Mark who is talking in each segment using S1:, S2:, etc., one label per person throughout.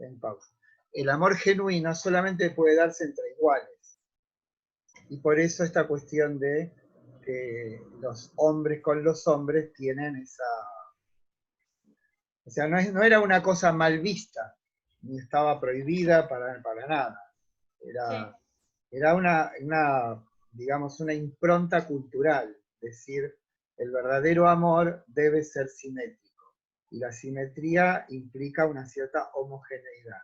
S1: en pausa. El amor genuino solamente puede darse entre iguales. Y por eso esta cuestión de que los hombres con los hombres tienen esa... O sea, no era una cosa mal vista, ni estaba prohibida para nada.
S2: Sí.
S1: Era digamos, una impronta cultural, decir, el verdadero amor debe ser simétrico, y la simetría implica una cierta homogeneidad,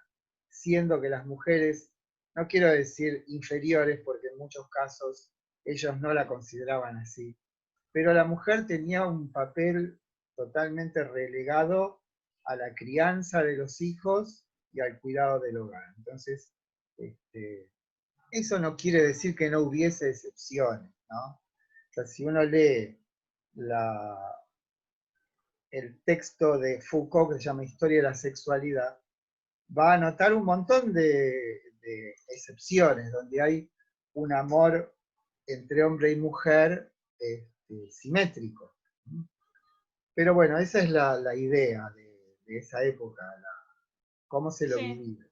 S1: siendo que las mujeres, no quiero decir inferiores, porque en muchos casos ellos no la consideraban así, pero la mujer tenía un papel totalmente relegado a la crianza de los hijos y al cuidado del hogar. Entonces, eso no quiere decir que no hubiese excepciones, ¿no? O sea, si uno lee el texto de Foucault, que se llama Historia de la Sexualidad, va a notar un montón de excepciones, donde hay un amor entre hombre y mujer simétrico. Pero bueno, esa es la idea de esa época, cómo se lo
S2: Sí,
S1: vivía.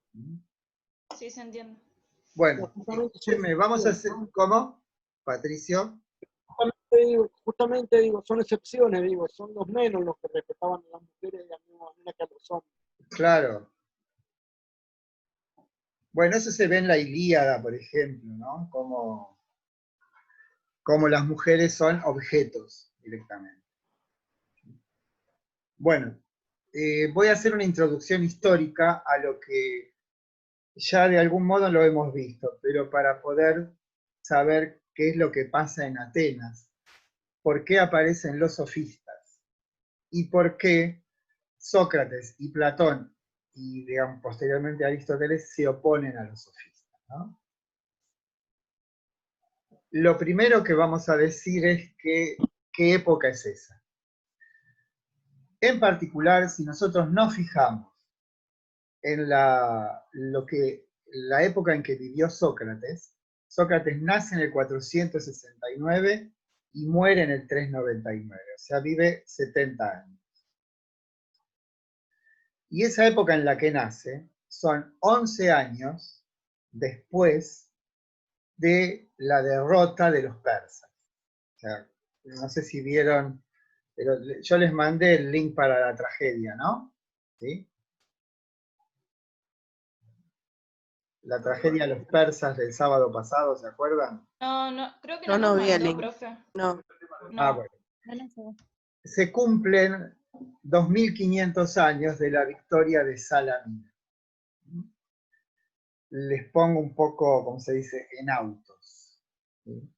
S2: sí, se entiende.
S1: Bueno,
S3: Justamente son
S1: escúcheme, vamos a hacer,
S3: excepciones, ¿no?
S1: ¿cómo, Patricio?
S3: Justamente digo, son excepciones, digo, son los menos los que respetaban a las mujeres de la misma manera que a los hombres.
S1: Claro. Bueno, eso se ve en la Ilíada, por ejemplo, ¿no? Como las mujeres son objetos directamente. Bueno, voy a hacer una introducción histórica a lo que ya de algún modo lo hemos visto, pero para poder saber qué es lo que pasa en Atenas, por qué aparecen los sofistas y por qué Sócrates y Platón y, digamos, posteriormente Aristóteles se oponen a los sofistas, ¿no? Lo primero que vamos a decir es que, ¿qué época es esa? En particular, si nosotros nos fijamos en la época en que vivió Sócrates, Sócrates nace en el 469 y muere en el 399, o sea, vive 70 años. Y esa época en la que nace son 11 años después de la derrota de los persas. O sea, no sé si vieron, pero yo les mandé el link para la tragedia, ¿no? ¿Sí? La tragedia de los persas del sábado pasado, ¿se acuerdan?
S2: No, creo que
S4: Yo
S2: no nos
S4: no vi el
S2: mandó,
S4: link.
S2: profe.
S4: No.
S1: Ah,
S2: No.
S1: bueno. Se cumplen 2500 años de la victoria de Salamina. Les pongo un poco, como se dice, en autos. ¿Sí?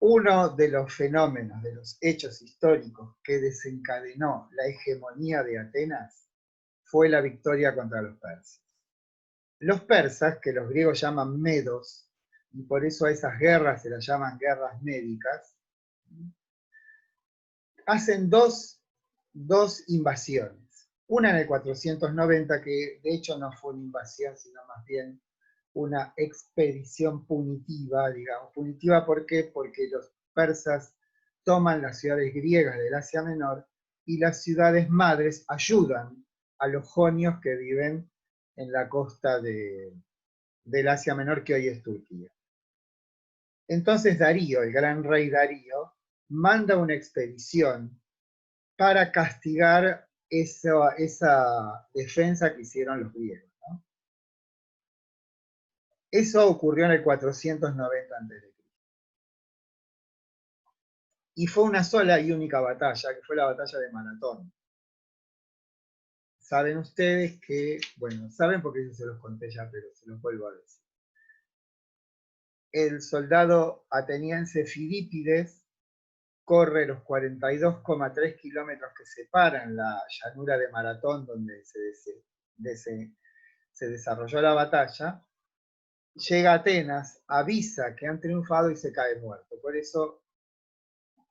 S1: Uno de los fenómenos, de los hechos históricos que desencadenó la hegemonía de Atenas fue la victoria contra los persas. Los persas, que los griegos llaman medos, y por eso a esas guerras se las llaman guerras médicas, hacen dos invasiones. Una en el 490, que de hecho no fue una invasión, sino más bien una expedición punitiva, digamos. Punitiva, ¿por qué? Porque los persas toman las ciudades griegas del Asia Menor y las ciudades madres ayudan a los jonios que viven en la costa del Asia Menor, que hoy es Turquía. Entonces Darío, el gran rey Darío, manda una expedición para castigar esa defensa que hicieron los griegos, ¿no? Eso ocurrió en el 490 a.C. Y fue una sola y única batalla, que fue la batalla de Maratón. Saben ustedes que, bueno, saben porque yo se los conté ya, pero se los vuelvo a decir. El soldado ateniense Filipides corre los 42,3 kilómetros que separan la llanura de Maratón, donde se desarrolló la batalla, llega a Atenas, avisa que han triunfado y se cae muerto. Por eso,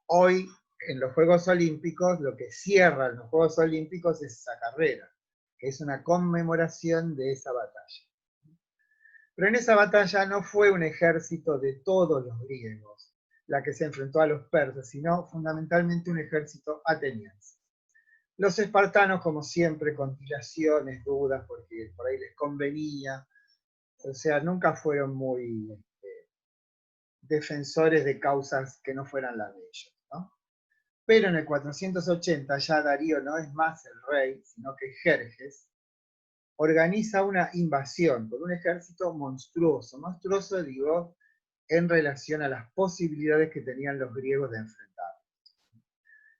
S1: hoy en los Juegos Olímpicos, lo que cierran los Juegos Olímpicos es esa carrera, que es una conmemoración de esa batalla. Pero en esa batalla no fue un ejército de todos los griegos la que se enfrentó a los persas, sino fundamentalmente un ejército ateniense. Los espartanos, como siempre, con dilaciones, dudas, porque por ahí les convenía, o sea, nunca fueron muy defensores de causas que no fueran las de ellos, ¿no? Pero en el 480 ya Darío no es más el rey, sino que Jerjes organiza una invasión con un ejército monstruoso. Monstruoso, digo, en relación a las posibilidades que tenían los griegos de enfrentar.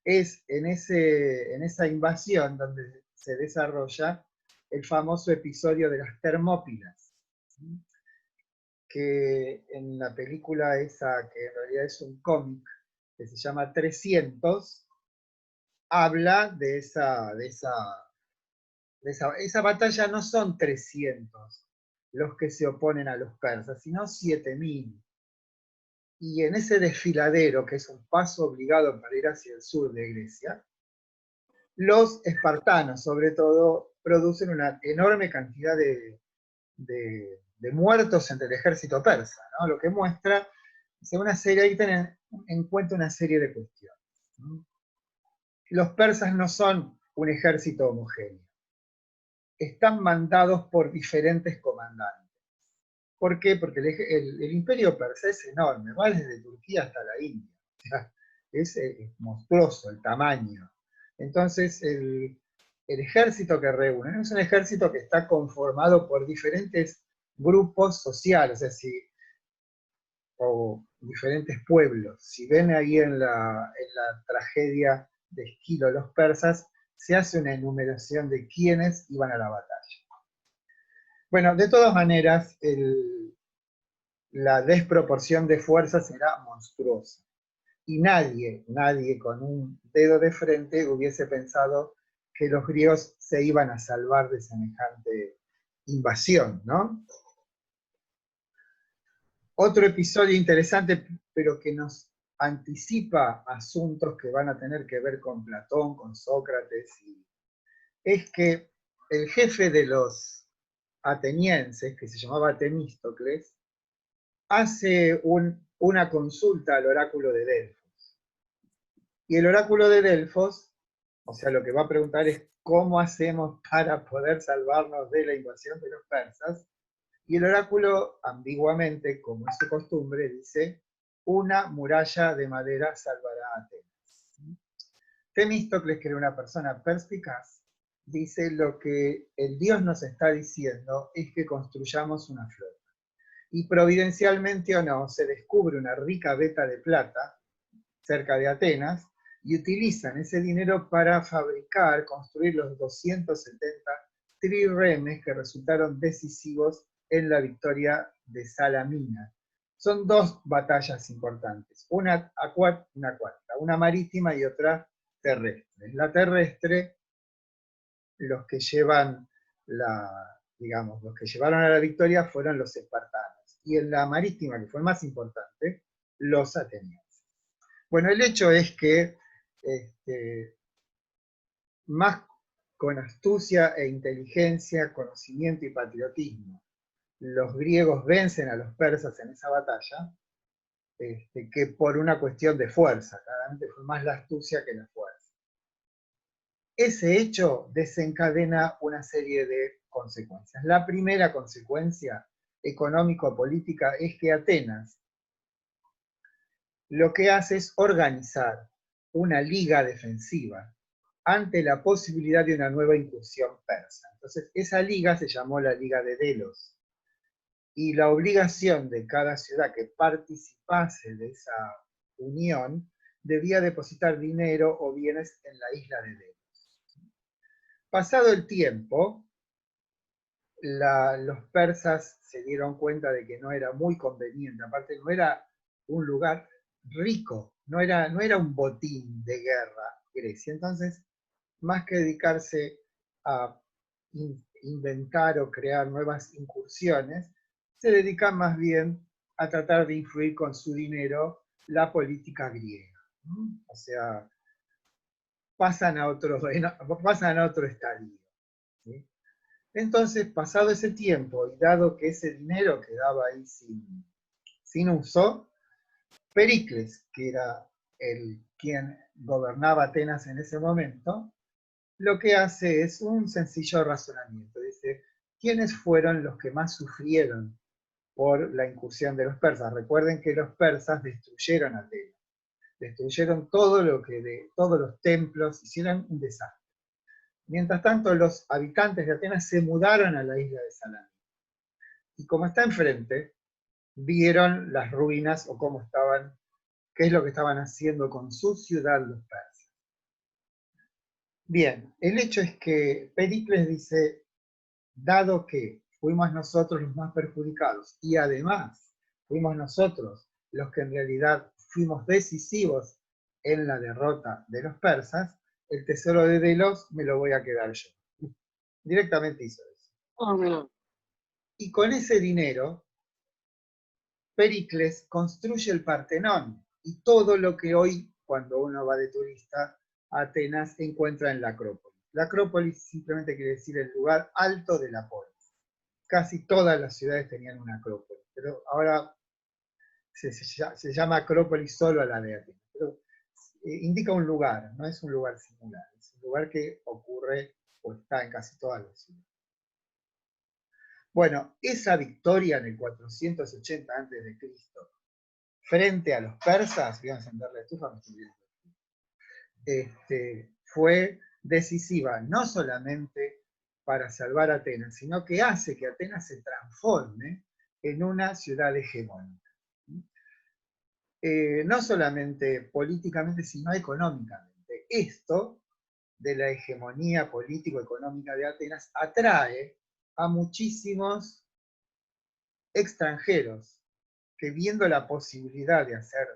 S1: Es en esa invasión donde se desarrolla el famoso episodio de las Termópilas, que en la película esa, que en realidad es un cómic, que se llama 300, habla de esa batalla. No son 300 los que se oponen a los persas, sino 7000. Y en ese desfiladero, que es un paso obligado para ir hacia el sur de Grecia, los espartanos, sobre todo, producen una enorme cantidad de muertos entre el ejército persa, ¿no? Lo que muestra una serie, ahí tienen en cuenta una serie de cuestiones, ¿no? Los persas no son un ejército homogéneo, están mandados por diferentes comandantes. ¿Por qué? Porque el imperio persa es enorme, va desde Turquía hasta la India. O sea, es monstruoso el tamaño. Entonces, el ejército que reúnen es un ejército que está conformado por diferentes grupos sociales, es decir, o diferentes pueblos. Si ven ahí en la tragedia de Esquilo los persas, se hace una enumeración de quiénes iban a la batalla. Bueno, de todas maneras, la desproporción de fuerzas era monstruosa. Y nadie con un dedo de frente hubiese pensado que los griegos se iban a salvar de semejante invasión, ¿no? Otro episodio interesante, pero que nos anticipa asuntos que van a tener que ver con Platón, con Sócrates, es que el jefe de los atenienses, que se llamaba Temístocles, hace una consulta al oráculo de Delfos. Y el oráculo de Delfos, o sea, lo que va a preguntar es cómo hacemos para poder salvarnos de la invasión de los persas. Y el oráculo, ambiguamente, como es su costumbre, dice, una muralla de madera salvará a Atenas. Temístocles, que era una persona perspicaz, dice lo que el Dios nos está diciendo es que construyamos una flota. Y providencialmente o no, se descubre una rica veta de plata cerca de Atenas, y utilizan ese dinero para fabricar, construir los 270 triremes que resultaron decisivos en la victoria de Salamina. Son dos batallas importantes, una cuarta, una marítima y otra terrestre. La terrestre, los que llevan los que llevaron a la victoria fueron los espartanos, y en la marítima, que fue más importante, los atenienses. Bueno, el hecho es que más con astucia e inteligencia, conocimiento y patriotismo, los griegos vencen a los persas en esa batalla, que por una cuestión de fuerza. Claramente fue más la astucia que la fuerza. Ese hecho desencadena una serie de consecuencias. La primera consecuencia económico-política es que Atenas lo que hace es organizar una liga defensiva ante la posibilidad de una nueva incursión persa. Entonces, esa liga se llamó la Liga de Delos. Y la obligación de cada ciudad que participase de esa unión debía depositar dinero o bienes en la isla de Delos. Pasado el tiempo, los persas se dieron cuenta de que no era muy conveniente, aparte no era un lugar rico, no era un botín de guerra Grecia. Entonces, más que dedicarse a inventar o crear nuevas incursiones, se dedican más bien a tratar de influir con su dinero la política griega. O sea, pasan a otro estadio. ¿Sí? Entonces, pasado ese tiempo, y dado que ese dinero quedaba ahí sin uso, Pericles, que era quien gobernaba Atenas en ese momento, lo que hace es un sencillo razonamiento. Dice, ¿quiénes fueron los que más sufrieron por la incursión de los persas? Recuerden que los persas destruyeron Atenas, destruyeron todo lo que todos los templos, hicieron un desastre. Mientras tanto, los habitantes de Atenas se mudaron a la isla de Salamina. Y como está enfrente, vieron las ruinas o cómo estaban, qué es lo que estaban haciendo con su ciudad los persas. Bien, el hecho es que Pericles dice, dado que fuimos nosotros los más perjudicados y además fuimos nosotros los que en realidad fuimos decisivos en la derrota de los persas, el tesoro de Delos me lo voy a quedar yo. Directamente hizo eso.
S3: Ah, mira.
S1: Y con ese dinero, Pericles construye el Partenón y todo lo que hoy, cuando uno va de turista a Atenas, se encuentra en la Acrópolis. La Acrópolis simplemente quiere decir el lugar alto de la polis. Casi todas las ciudades tenían una Acrópolis, pero ahora se llama Acrópolis solo a la de Atenas. Pero indica un lugar, no es un lugar singular, es un lugar que ocurre o está en casi todas las ciudades. Bueno, esa victoria en el 480 a.C. frente a los persas, voy a encender la estufa, me estoy viendo, fue decisiva, no solamente para salvar Atenas, sino que hace que Atenas se transforme en una ciudad hegemónica. No solamente políticamente, sino económicamente. Esto de la hegemonía político-económica de Atenas atrae a muchísimos extranjeros que, viendo la posibilidad de hacer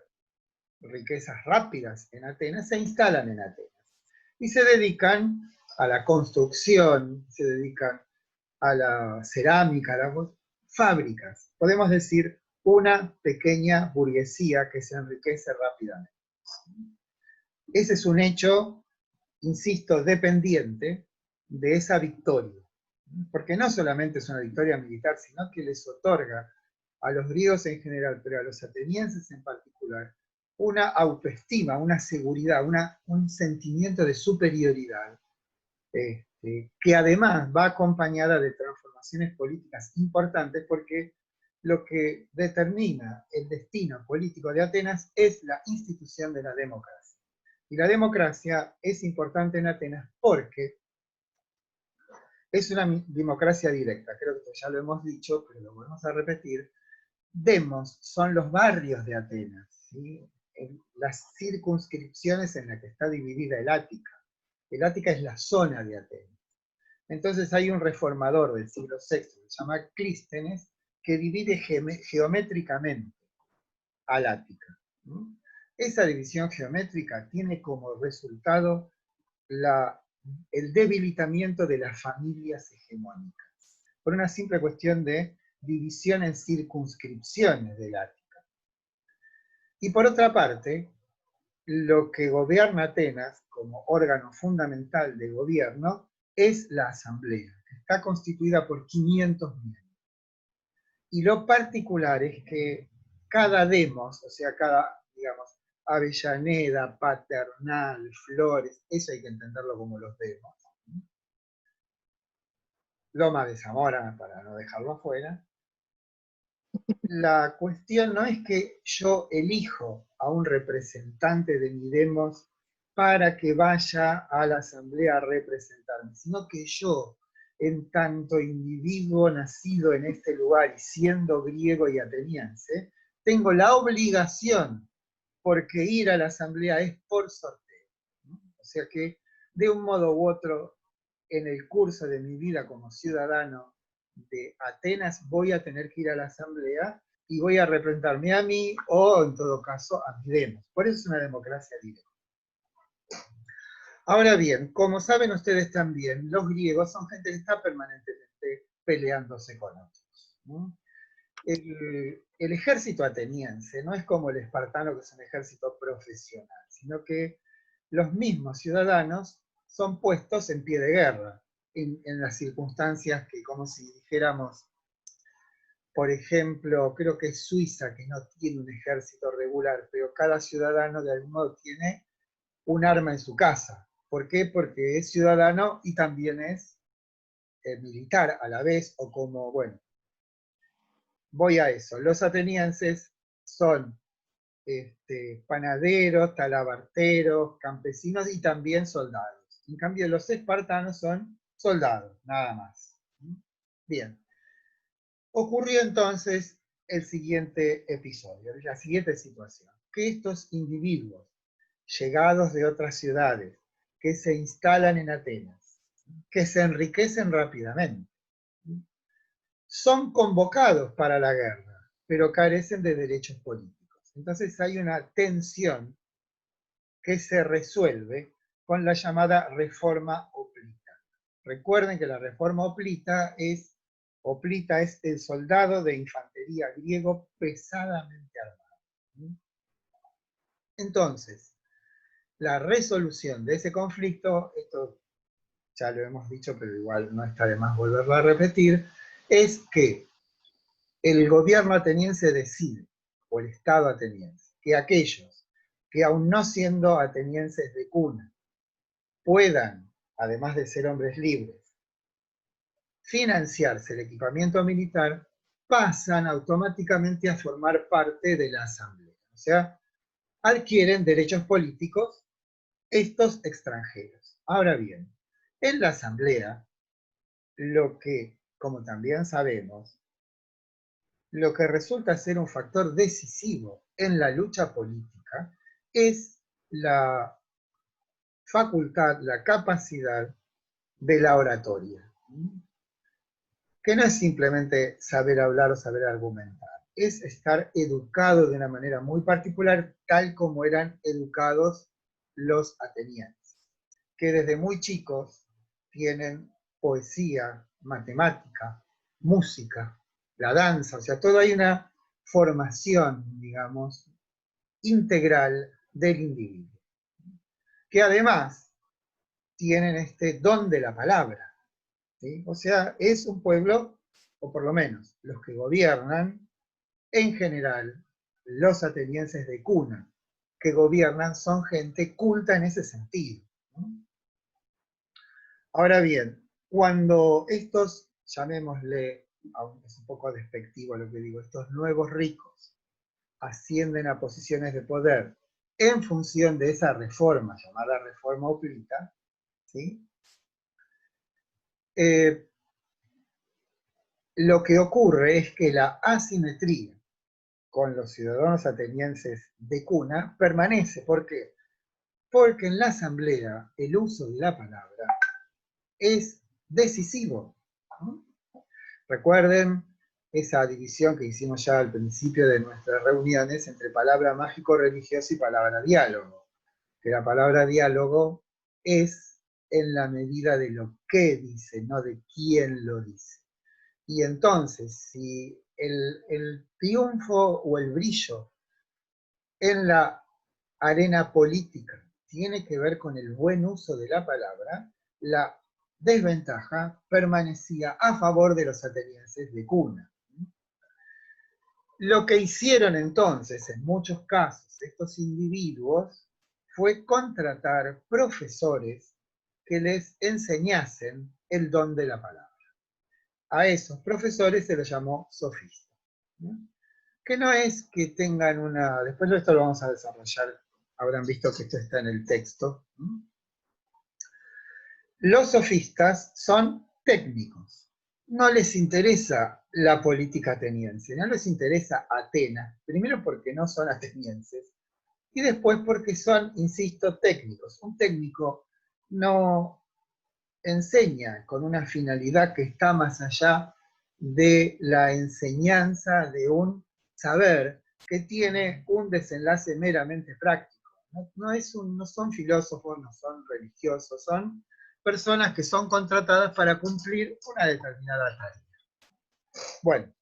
S1: riquezas rápidas en Atenas, se instalan en Atenas y se dedican a la construcción, se dedican a la cerámica, a las fábricas. Podemos decir una pequeña burguesía que se enriquece rápidamente. Ese es un hecho, insisto, dependiente de esa victoria, porque no solamente es una victoria militar, sino que les otorga a los griegos en general, pero a los atenienses en particular, una autoestima, una seguridad, un sentimiento de superioridad, que además va acompañada de transformaciones políticas importantes, porque lo que determina el destino político de Atenas es la institución de la democracia. Y la democracia es importante en Atenas porque es una democracia directa, creo que ya lo hemos dicho, pero lo volvemos a repetir. Demos son los barrios de Atenas, ¿sí? Las circunscripciones en las que está dividida el Ática. El Ática es la zona de Atenas. Entonces hay un reformador del siglo VI, que se llama Clístenes, que divide geométricamente al Ática. Esa división geométrica tiene como resultado el debilitamiento de las familias hegemónicas, por una simple cuestión de división en circunscripciones del Ática. Y por otra parte, lo que gobierna Atenas como órgano fundamental de gobierno es la asamblea, que está constituida por 500 miembros. Y lo particular es que cada demos, o sea, cada, digamos, Avellaneda, Paternal, Flores, eso hay que entenderlo como los demos. Loma de Zamora, para no dejarlo afuera. La cuestión no es que yo elijo a un representante de mi demos para que vaya a la asamblea a representarme, sino que yo, en tanto individuo nacido en este lugar y siendo griego y ateniense, tengo la obligación, porque ir a la asamblea es por sorteo. O sea que, de un modo u otro, en el curso de mi vida como ciudadano de Atenas, voy a tener que ir a la asamblea y voy a representarme a mí o, en todo caso, a mi demos. Por eso es una democracia directa. Ahora bien, como saben ustedes también, los griegos son gente que está permanentemente peleándose con otros, ¿no? El ejército ateniense no es como el espartano, que es un ejército profesional, sino que los mismos ciudadanos son puestos en pie de guerra, en las circunstancias que, como si dijéramos, por ejemplo, creo que es Suiza, que no tiene un ejército regular, pero cada ciudadano de algún modo tiene un arma en su casa. ¿Por qué? Porque es ciudadano y también es militar a la vez, o como, bueno, voy a eso. Los atenienses son panaderos, talabarteros, campesinos y también soldados. En cambio, los espartanos son soldados, nada más. Bien. Ocurrió entonces el siguiente episodio, la siguiente situación, que estos individuos llegados de otras ciudades, que se instalan en Atenas, que se enriquecen rápidamente, son convocados para la guerra, pero carecen de derechos políticos. Entonces hay una tensión que se resuelve con la llamada reforma hoplita. Recuerden que la reforma hoplita es el soldado de infantería griego pesadamente armado. Entonces, la resolución de ese conflicto, esto ya lo hemos dicho, pero igual no está de más volverlo a repetir, es que el gobierno ateniense decide, o el Estado ateniense, que aquellos que aún no siendo atenienses de cuna, puedan, además de ser hombres libres, financiarse el equipamiento militar, pasan automáticamente a formar parte de la asamblea. O sea, adquieren derechos políticos estos extranjeros. Ahora bien, en la asamblea, lo que, como también sabemos, lo que resulta ser un factor decisivo en la lucha política es la facultad, la capacidad de la oratoria, que no es simplemente saber hablar o saber argumentar, es estar educado de una manera muy particular, tal como eran educados los atenienses, que desde muy chicos tienen poesía, matemática, música, la danza, o sea, toda hay una formación, digamos, integral del individuo, que además tienen este don de la palabra, ¿sí? O sea, es un pueblo, o por lo menos los que gobiernan, en general, los atenienses de cuna, que gobiernan son gente culta en ese sentido, ¿no? Ahora bien, cuando estos, llamémosle, aunque es un poco despectivo lo que digo, estos nuevos ricos ascienden a posiciones de poder en función de esa reforma, llamada reforma hoplita, ¿sí? Lo que ocurre es que la asimetría con los ciudadanos atenienses de cuna permanece. ¿Por qué? Porque en la asamblea el uso de la palabra es decisivo, ¿no? Recuerden esa división que hicimos ya al principio de nuestras reuniones entre palabra mágico-religiosa y palabra diálogo, que la palabra diálogo es en la medida de lo que dice, no de quién lo dice. Y entonces, si el triunfo o el brillo en la arena política tiene que ver con el buen uso de la palabra, la desventaja permanecía a favor de los atenienses de cuna. Lo que hicieron entonces, en muchos casos, estos individuos, fue contratar profesores que les enseñasen el don de la palabra. A esos profesores se los llamó sofistas, ¿no? Que no es que tengan una... Después de esto lo vamos a desarrollar, habrán visto que esto está en el texto, ¿no? Los sofistas son técnicos, no les interesa la política ateniense, no les interesa Atenas, primero porque no son atenienses, y después porque son, insisto, técnicos. Un técnico no enseña con una finalidad que está más allá de la enseñanza de un saber que tiene un desenlace meramente práctico. No son filósofos, no son religiosos, son personas que son contratadas para cumplir una determinada tarea. Bueno,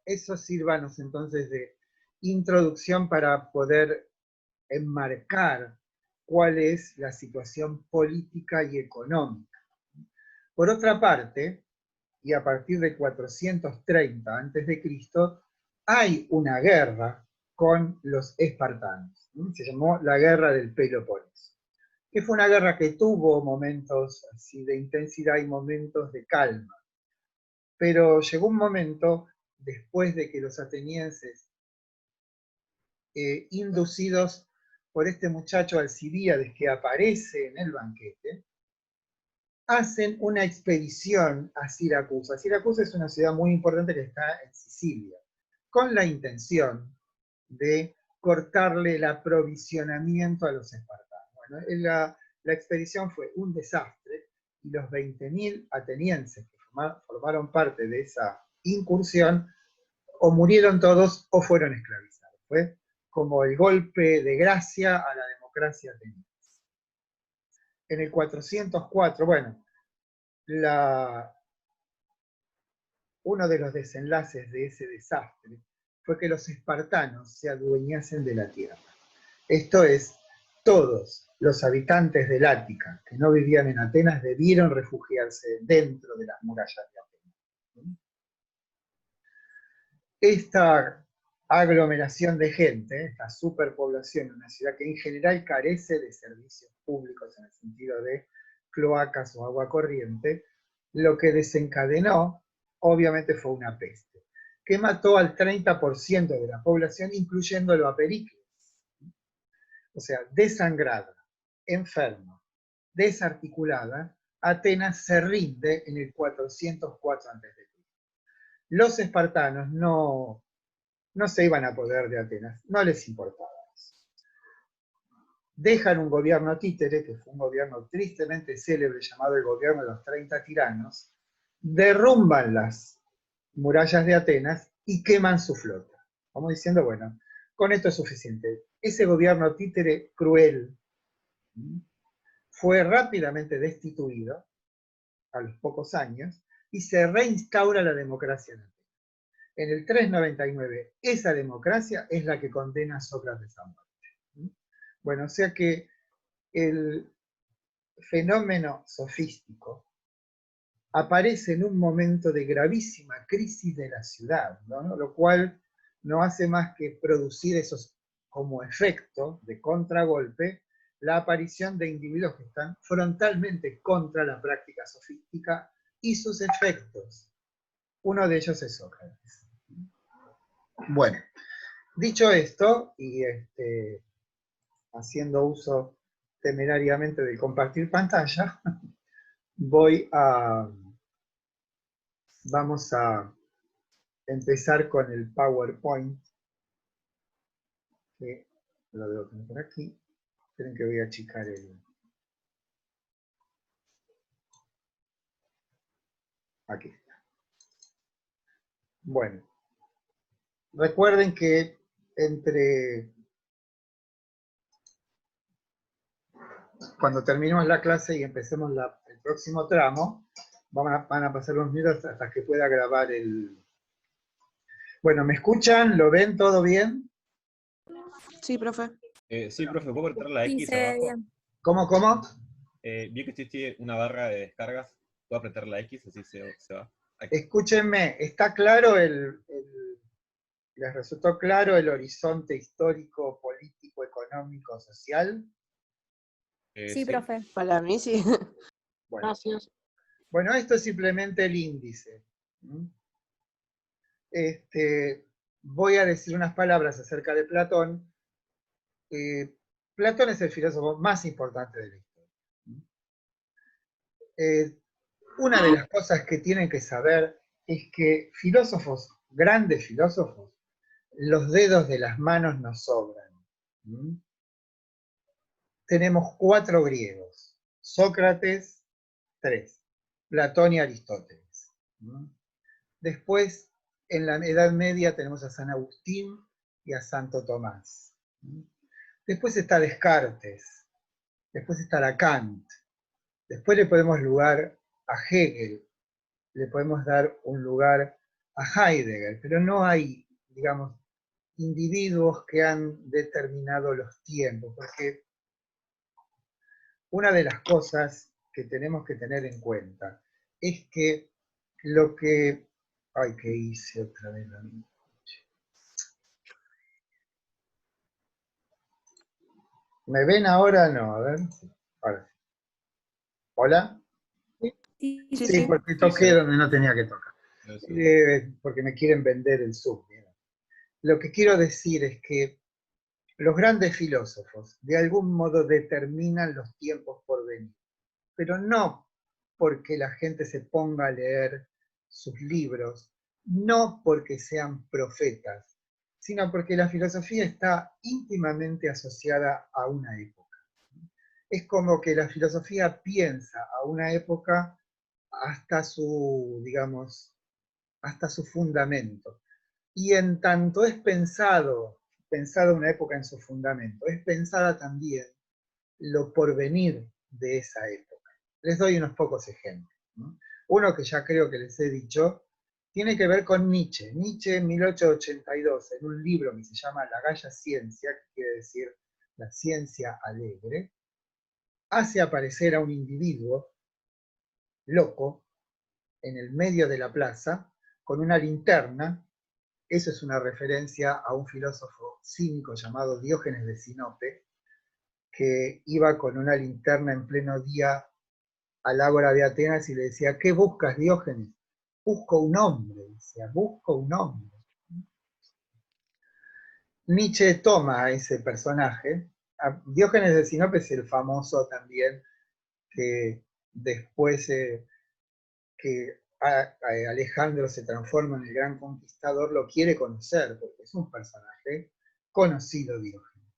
S1: eso sírvanos entonces de introducción para poder enmarcar cuál es la situación política y económica. Por otra parte, y a partir de 430 a.C., hay una guerra con los espartanos. Se llamó la Guerra del Peloponeso. que fue una guerra que tuvo momentos así de intensidad y momentos de calma. Pero llegó un momento, después de que los atenienses, inducidos por este muchacho Alcibíades que aparece en el banquete, hacen una expedición a Siracusa. Siracusa es una ciudad muy importante que está en Sicilia, con la intención de cortarle el aprovisionamiento a los espartanos. Bueno, la expedición fue un desastre y los 20.000 atenienses que formaron parte de esa incursión o murieron todos o fueron esclavizados. Fue como el golpe de gracia a la democracia ateniense. En el 404, bueno, uno de los desenlaces de ese desastre fue que los espartanos se adueñasen de la tierra. Esto es, todos los habitantes del Ática que no vivían en Atenas debieron refugiarse dentro de las murallas de Atenas. Esta aglomeración de gente, esta superpoblación en una ciudad que en general carece de servicios públicos en el sentido de cloacas o agua corriente, lo que desencadenó, obviamente, fue una peste, que mató al 30% de la población, incluyéndolo a Pericles. O sea, desangrada, enferma, desarticulada, Atenas se rinde en el 404 a.C. Los espartanos no se iban a apoderar de Atenas, no les importaba eso. Dejan un gobierno títere, que fue un gobierno tristemente célebre llamado el gobierno de los 30 tiranos, derrumban las murallas de Atenas y queman su flota. Como diciendo, bueno, con esto es suficiente. Ese gobierno títere cruel fue rápidamente destituido a los pocos años y se reinstaura la democracia en Atenas. En el 399, esa democracia es la que condena a Sócrates a muerte. Bueno, o sea que el fenómeno sofístico aparece en un momento de gravísima crisis de la ciudad, ¿no? Lo cual no hace más que producir esos, como efecto de contragolpe, la aparición de individuos que están frontalmente contra la práctica sofística y sus efectos. Uno de ellos es Sócrates. Bueno, dicho esto, y haciendo uso temerariamente de compartir pantalla, vamos a empezar con el PowerPoint, que lo debo tener por aquí. Esperen que voy a achicar aquí está. Bueno, recuerden que cuando terminemos la clase y empecemos el próximo tramo, van a pasar unos minutos hasta que pueda grabar el... Bueno, ¿me escuchan? ¿Lo ven todo bien?
S4: Sí, profe.
S5: Sí, profe, ¿puedo apretar la
S4: Sí,
S5: X
S4: se ve
S5: abajo?
S4: bien.
S1: ¿Cómo?
S5: Vi que existe una barra de descargas. ¿Puedo apretar la X? Así se va. Aquí.
S1: Escúchenme, ¿está claro les resultó claro el horizonte histórico, político, económico, social?
S4: Sí, profe.
S3: Para mí sí.
S1: Bueno,
S3: Gracias.
S1: bueno, esto es simplemente el índice. Voy a decir unas palabras acerca de Platón. Platón es el filósofo más importante de la historia. Una de las cosas que tienen que saber es que filósofos, grandes filósofos, los dedos de las manos nos sobran. Tenemos 4 griegos, Sócrates, 3, Platón y Aristóteles. Después, en la Edad Media tenemos a San Agustín y a Santo Tomás. Después está Descartes, después está Kant, después le podemos lugar a Hegel, le podemos dar un lugar a Heidegger, pero no hay, digamos, individuos que han determinado los tiempos, porque una de las cosas que tenemos que tener en cuenta es que lo que... Ay, ¿qué hice otra vez? ¿Me ven ahora? No, a ver. Ahora sí. ¿Hola?
S4: Sí,
S1: Sí, porque toqué donde no tenía que tocar. Porque me quieren vender el Zoom. Lo que quiero decir es que los grandes filósofos de algún modo determinan los tiempos por venir, pero no porque la gente se ponga a leer sus libros, no porque sean profetas, sino porque la filosofía está íntimamente asociada a una época. Es como que la filosofía piensa a una época hasta su, digamos, hasta su fundamento. Y en tanto es pensada una época en su fundamento, es pensada también lo porvenir de esa época. Les doy unos pocos ejemplos, ¿no? Uno que ya creo que les he dicho, tiene que ver con Nietzsche. Nietzsche en 1882, en un libro que se llama La Galla Ciencia, que quiere decir la ciencia alegre, hace aparecer a un individuo loco en el medio de la plaza con una linterna. Eso es una referencia a un filósofo cínico llamado Diógenes de Sinope, que iba con una linterna en pleno día al ágora de Atenas y le decía, ¿qué buscas, Diógenes? Busco un hombre, decía, busco un hombre. Nietzsche toma a ese personaje. Diógenes de Sinope es el famoso también que después que Alejandro se transforma en el gran conquistador, lo quiere conocer, porque es un personaje conocido, Diógenes.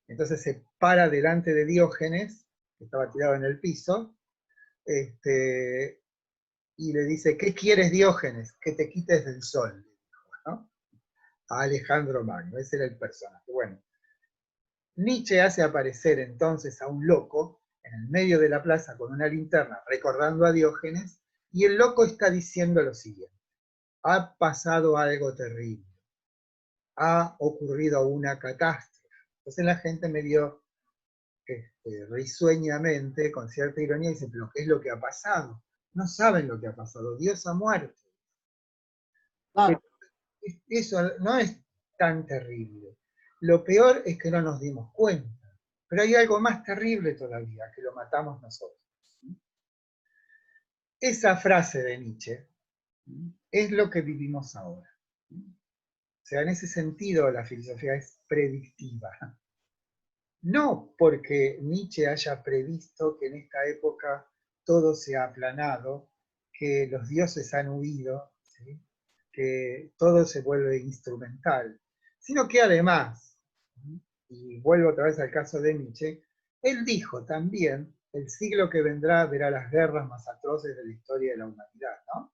S1: Entonces se para delante de Diógenes, que estaba tirado en el piso, y le dice, ¿qué quieres, Diógenes? Que te quites del sol, ¿no? A Alejandro Magno, ese era el personaje. Bueno, Nietzsche hace aparecer entonces a un loco en el medio de la plaza con una linterna, recordando a Diógenes, y el loco está diciendo lo siguiente: ha pasado algo terrible, ha ocurrido una catástrofe. Entonces la gente medio risueñamente, con cierta ironía, dice, pero ¿qué es lo que ha pasado? No saben lo que ha pasado, Dios ha muerto.
S3: Claro.
S1: Eso no es tan terrible. Lo peor es que no nos dimos cuenta. Pero hay algo más terrible todavía, que lo matamos nosotros. Esa frase de Nietzsche es lo que vivimos ahora. O sea, en ese sentido la filosofía es predictiva. No porque Nietzsche haya previsto que en esta época todo se ha aplanado, que los dioses han huido, ¿sí? Que todo se vuelve instrumental, sino que además, y vuelvo otra vez al caso de Nietzsche, él dijo también, el siglo que vendrá verá las guerras más atroces de la historia de la humanidad, ¿no?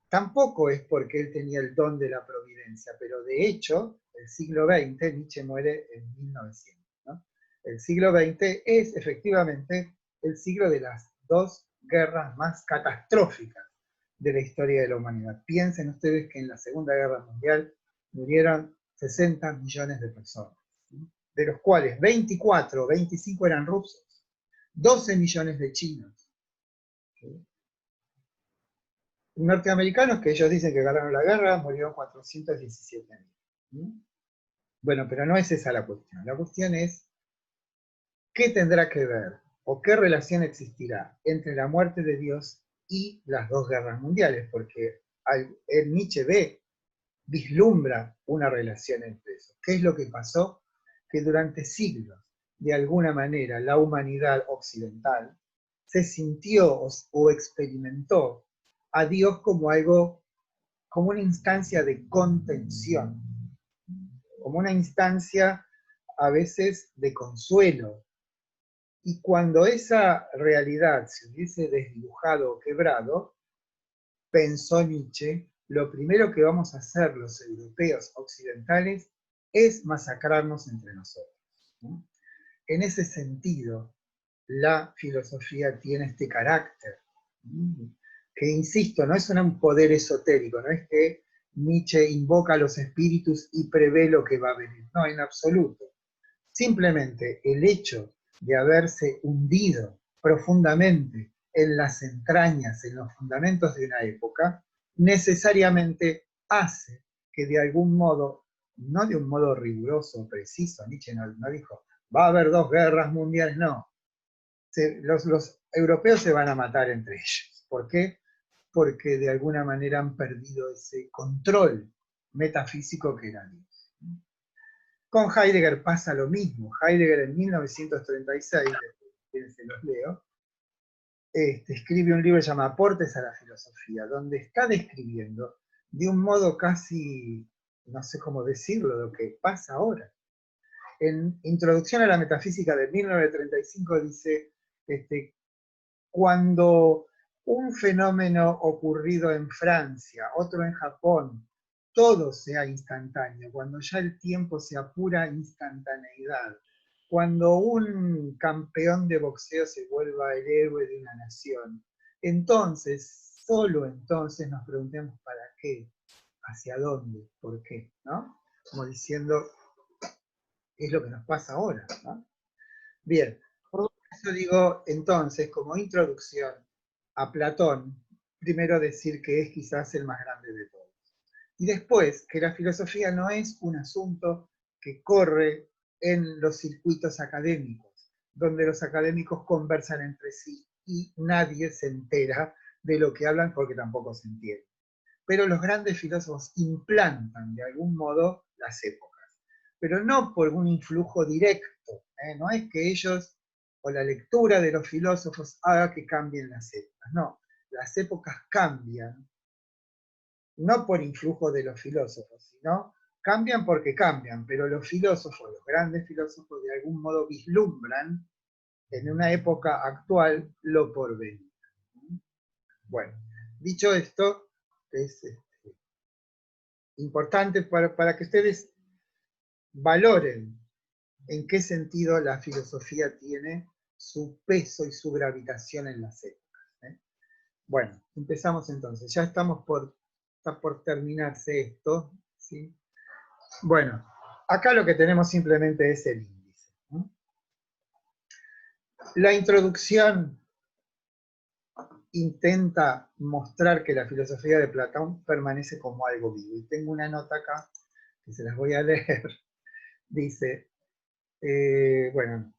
S1: Tampoco es porque él tenía el don de la providencia, pero de hecho, el siglo XX, Nietzsche muere en 1900, ¿no? El siglo XX es efectivamente el siglo de las dos guerras más catastróficas de la historia de la humanidad. Piensen ustedes que en la Segunda Guerra Mundial murieron 60 millones de personas, ¿sí? De los cuales 24 o 25 eran rusos, 12 millones de chinos, ¿sí? Norteamericanos, que ellos dicen que ganaron la guerra, murieron 417.000. Bueno, pero no es esa la cuestión. La cuestión es, ¿qué tendrá que ver o qué relación existirá entre la muerte de Dios y las dos guerras mundiales? Porque Nietzsche vislumbra una relación entre eso. ¿Qué es lo que pasó? Que durante siglos, de alguna manera, la humanidad occidental se sintió o experimentó a Dios como algo, como una instancia de contención, como una instancia a veces de consuelo. Y cuando esa realidad se hubiese desdibujado o quebrado, pensó Nietzsche, lo primero que vamos a hacer los europeos occidentales es masacrarnos entre nosotros, ¿no? En ese sentido, la filosofía tiene este carácter, que insisto, no es un poder esotérico, no es que Nietzsche invoca a los espíritus y prevé lo que va a venir, no, en absoluto. Simplemente el hecho de haberse hundido profundamente en las entrañas, en los fundamentos de una época, necesariamente hace que de algún modo, no de un modo riguroso, preciso, Nietzsche no dijo, va a haber 2 guerras mundiales, no. Los europeos se van a matar entre ellos. ¿Por qué? Porque de alguna manera han perdido ese control metafísico que era Dios. Con Heidegger pasa lo mismo. Heidegger en 1936, después se los leo, escribe un libro llamado Aportes a la Filosofía, donde está describiendo de un modo casi, no sé cómo decirlo, lo que pasa ahora. En Introducción a la Metafísica de 1935 dice, cuando un fenómeno ocurrido en Francia, otro en Japón, todo sea instantáneo, cuando ya el tiempo sea pura instantaneidad, cuando un campeón de boxeo se vuelva el héroe de una nación, entonces, solo entonces nos preguntemos ¿para qué? ¿Hacia dónde? ¿Por qué? ¿No? Como diciendo, es lo que nos pasa ahora, ¿no? Bien, por eso digo entonces, como introducción a Platón, primero decir que es quizás el más grande de todos. Y después, que la filosofía no es un asunto que corre en los circuitos académicos, donde los académicos conversan entre sí y nadie se entera de lo que hablan porque tampoco se entiende. Pero los grandes filósofos implantan de algún modo las épocas, pero no por un influjo directo, no es que ellos o la lectura de los filósofos haga que cambien las épocas, no, las épocas cambian, no por influjo de los filósofos, sino cambian porque cambian, pero los filósofos, los grandes filósofos, de algún modo vislumbran en una época actual lo porvenir. Bueno, dicho esto, es importante para que ustedes valoren en qué sentido la filosofía tiene su peso y su gravitación en las épocas. Bueno, empezamos entonces. Ya está por terminarse esto, ¿sí? Bueno, acá lo que tenemos simplemente es el índice, ¿no? La introducción intenta mostrar que la filosofía de Platón permanece como algo vivo. Y tengo una nota acá, que se las voy a leer. Dice, bueno,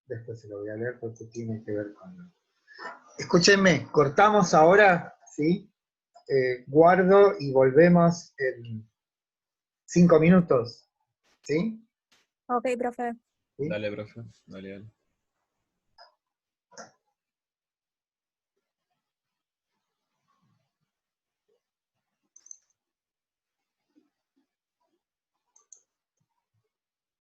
S1: después se lo voy a leer porque tiene que ver con... Escúchenme, cortamos ahora, ¿sí? Guardo y volvemos en 5 minutos, ¿sí?
S4: Ok, profe.
S1: ¿Sí?
S5: Dale, profe. Dale, dale.